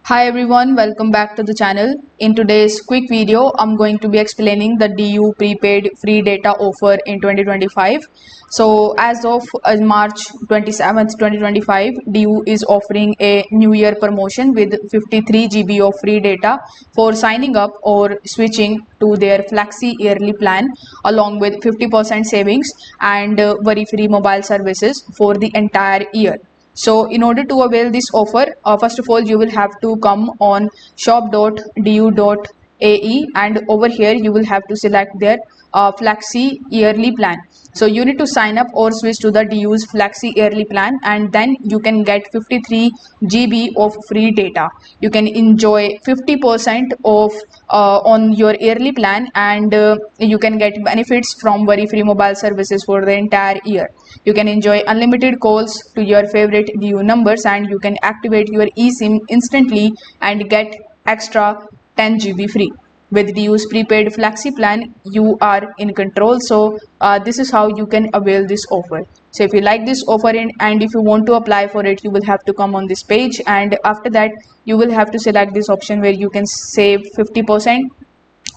Hi everyone, welcome back to the channel. In today's quick video, I'm going to be explaining the DU prepaid free data offer in 2025. So as of March 27th, 2025, DU is offering a new year promotion with 53 GB of free data for signing up or switching to their flexi yearly plan, along with 50% savings and worry-free mobile services for the entire year. So in order to avail this offer, first of all, you will have to come on shop.du.ae, and over here you will have to select their flexi yearly plan. So you need to sign up or switch to the DU's flexi yearly plan, and then you can get 53 GB of free data. You can enjoy 50% off on your yearly plan, and you can get benefits from worry-free mobile services for the entire year. You can enjoy unlimited calls to your favorite DU numbers, and you can activate your eSIM instantly and get extra 10 GB free. With DU's prepaid flexi plan, you are in control. So this is how you can avail this offer. So if you like this offer and if you want to apply for it, you will have to come on this page, and after that you will have to select this option where you can save 50%.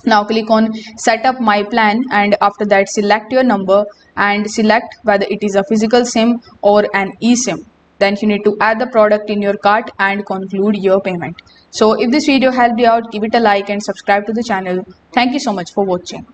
Now click on set up my plan, and after that select your number and select whether it is a physical SIM or an eSIM. Then you need to add the product in your cart and conclude your payment. So if this video helped you out, give it a like and subscribe to the channel. Thank you so much for watching.